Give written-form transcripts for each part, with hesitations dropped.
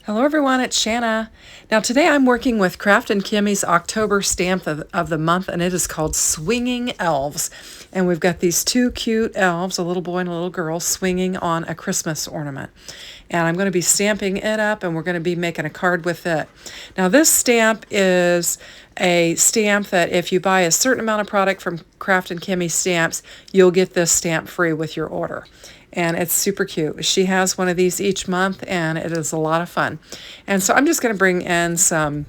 Hello everyone, it's Shanna. Now today I'm working with Kraftin Kimmie's October stamp of the month, and it is called Swinging Elves. And we've got these two cute elves, a little boy and a little girl, swinging on a Christmas ornament. And I'm going to be stamping it up, and we're going to be making a card with it. Now this stamp is a stamp that if you buy a certain amount of product from Kraftin Kimmie Stamps, you'll get this stamp free with your order. And it's super cute. She has one of these each month, and it is a lot of fun. And so I'm just going to bring in some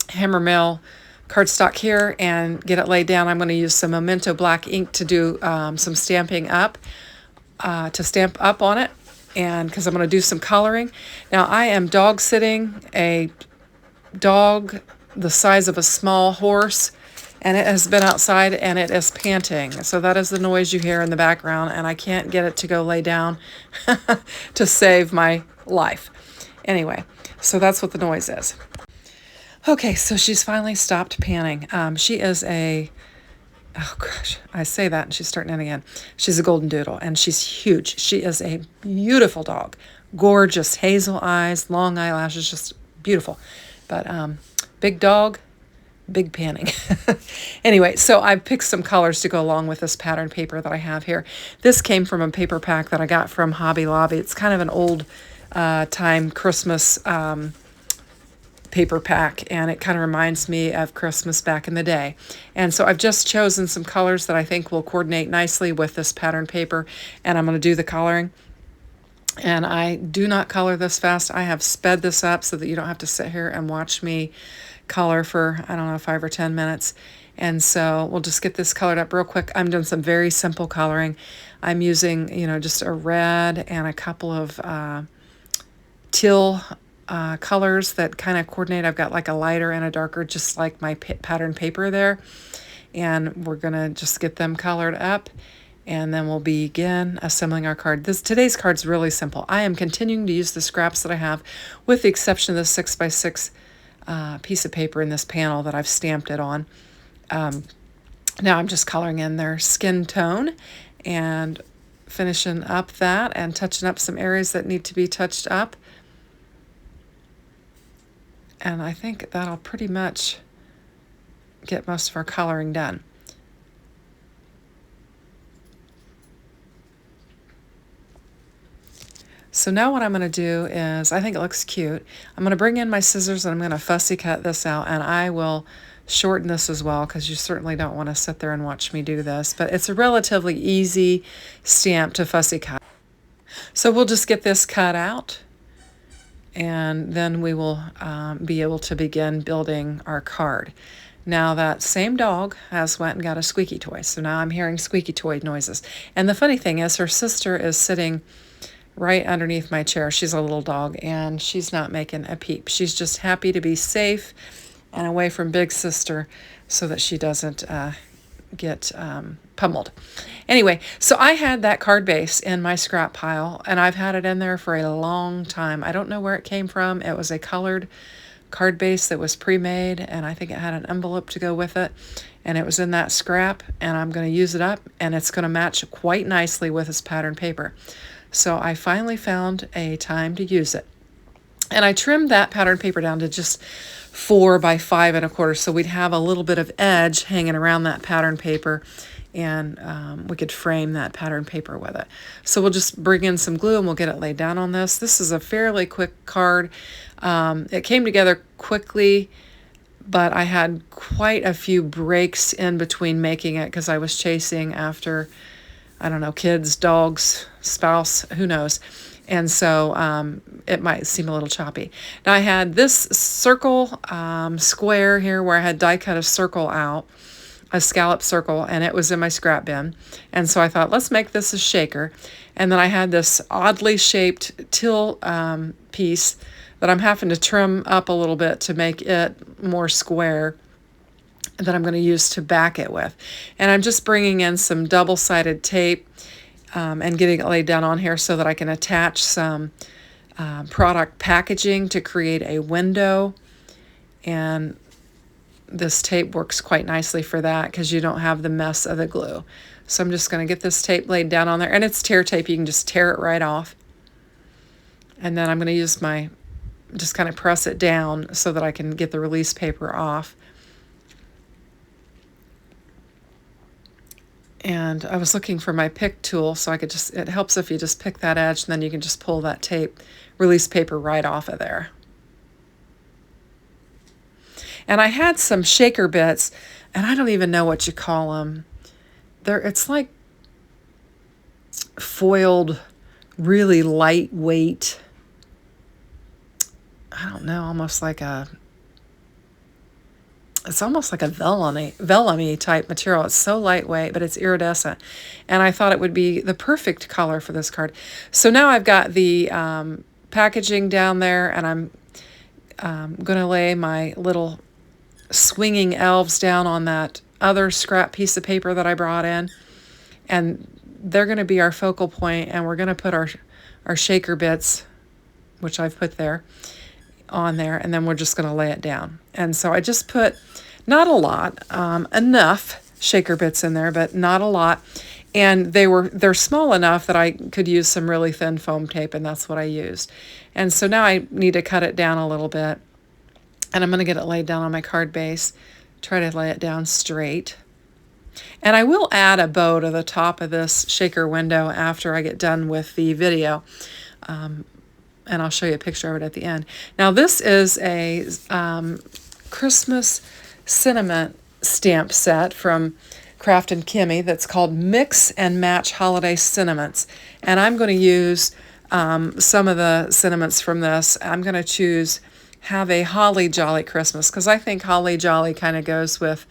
Hammermill cardstock here and get it laid down. I'm going to use some Memento black ink to do some stamping up, to stamp up on it, and because I'm going to do some coloring. Now I am dog sitting a dog the size of a small horse, and it has been outside and it is panting. So that is the noise you hear in the background, and I can't get it to go lay down to save my life. Anyway, so that's what the noise is. Okay, so she's finally stopped panting. She is oh gosh, I say that and she's starting it again. She's a golden doodle and she's huge. She is a beautiful dog. Gorgeous hazel eyes, long eyelashes, just beautiful. But big dog, big panning. Anyway, so I picked some colors to go along with this pattern paper that I have here. This came from a paper pack that I got from Hobby Lobby. It's kind of an old time Christmas paper pack, and it kind of reminds me of Christmas back in the day. And so I've just chosen some colors that I think will coordinate nicely with this pattern paper, and I'm going to do the coloring. And I do not color this fast. I have sped this up so that you don't have to sit here and watch me color for, I don't know, 5 or 10 minutes. And so we'll just get this colored up real quick. I'm doing some very simple coloring. I'm using, just a red and a couple of teal colors that kind of coordinate. I've got like a lighter and a darker, just like my pattern paper there. And we're going to just get them colored up, and then we'll begin assembling our card. Today's card's really simple. I am continuing to use the scraps that I have, with the exception of the 6x6 piece of paper in this panel that I've stamped it on. Now I'm just coloring in their skin tone and finishing up that and touching up some areas that need to be touched up. And I think that'll pretty much get most of our coloring done. So now what I'm going to do is, I think it looks cute, I'm going to bring in my scissors and I'm going to fussy cut this out, and I will shorten this as well because you certainly don't want to sit there and watch me do this, but it's a relatively easy stamp to fussy cut. So we'll just get this cut out, and then we will be able to begin building our card. Now that same dog has went and got a squeaky toy, so now I'm hearing squeaky toy noises. And the funny thing is, her sister is sitting right underneath my chair. She's a little dog, and she's not making a peep. She's just happy to be safe and away from Big Sister so that she doesn't get pummeled. Anyway, so I had that card base in my scrap pile, and I've had it in there for a long time. I don't know where it came from. It was a colored card base that was pre-made, and I think it had an envelope to go with it, and it was in that scrap, and I'm going to use it up, and it's going to match quite nicely with this pattern paper. So I finally found a time to use it. And I trimmed that pattern paper down to just 4 by 5 1/4, so we'd have a little bit of edge hanging around that pattern paper, and we could frame that pattern paper with it. So we'll just bring in some glue and we'll get it laid down on this. This is a fairly quick card. It came together quickly, but I had quite a few breaks in between making it because I was chasing after, I don't know, kids, dogs, spouse, who knows. And so it might seem a little choppy. Now I had this circle square here where I had die cut a circle out, a scallop circle, and it was in my scrap bin. And so I thought, let's make this a shaker. And then I had this oddly shaped teal piece that I'm having to trim up a little bit to make it more square, that I'm going to use to back it with. And I'm just bringing in some double-sided tape and getting it laid down on here so that I can attach some product packaging to create a window. And this tape works quite nicely for that because you don't have the mess of the glue. So I'm just going to get this tape laid down on there. And it's tear tape. You can just tear it right off. And then I'm going to use my just kind of press it down so that I can get the release paper off. And I was looking for my pick tool, so I could just, it helps if you just pick that edge, and then you can just pull that release paper right off of there. And I had some shaker bits, and I don't even know what you call them. It's like foiled, really lightweight, I don't know, it's almost like a vellum-y type material. It's so lightweight, but it's iridescent. And I thought it would be the perfect color for this card. So now I've got the packaging down there, and I'm going to lay my little swinging elves down on that other scrap piece of paper that I brought in. And they're going to be our focal point, and we're going to put our shaker bits, which I've put there, on there, and then we're just going to lay it down. And so I just put, not a lot, enough shaker bits in there, but not a lot. And they're small enough that I could use some really thin foam tape, and that's what I used. And so now I need to cut it down a little bit, and I'm going to get it laid down on my card base, try to lay it down straight. And I will add a bow to the top of this shaker window after I get done with the video. And I'll show you a picture of it at the end. Now this is a Christmas sentiment stamp set from Kraftin Kimmie that's called Mix and Match Holiday Sentiments. And I'm going to use some of the sentiments from this. I'm going to choose Have a Holly Jolly Christmas, because I think Holly Jolly kind of goes with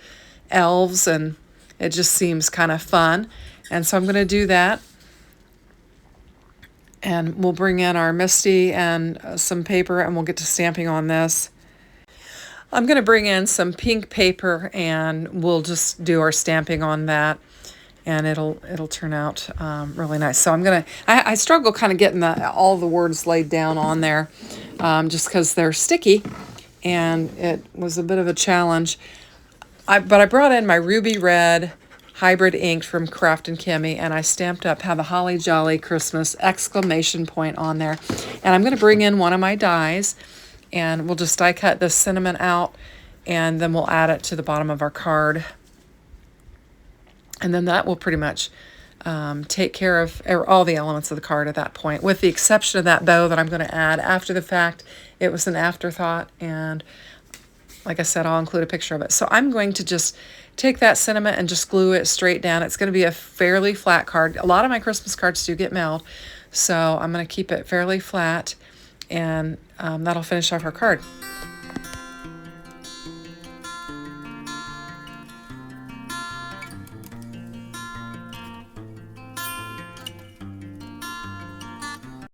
elves, and it just seems kind of fun. And so I'm going to do that. And we'll bring in our Misty and some paper, and we'll get to stamping on this. I'm going to bring in some pink paper, and we'll just do our stamping on that, and it'll turn out really nice. So I struggle kind of getting all the words laid down on there, just because they're sticky, and it was a bit of a challenge. But I brought in my ruby red hybrid ink from Kraftin Kimmie, and I stamped up Have a Holly Jolly Christmas exclamation point on there. And I'm going to bring in one of my dies, and we'll just die cut this sentiment out, and then we'll add it to the bottom of our card. And then that will pretty much take care of all the elements of the card at that point, with the exception of that bow that I'm going to add after the fact. It was an afterthought, and like I said, I'll include a picture of it. So I'm going to just take that sentiment and just glue it straight down. It's going to be a fairly flat card. A lot of my Christmas cards do get mailed, so I'm going to keep it fairly flat, and that'll finish off our card.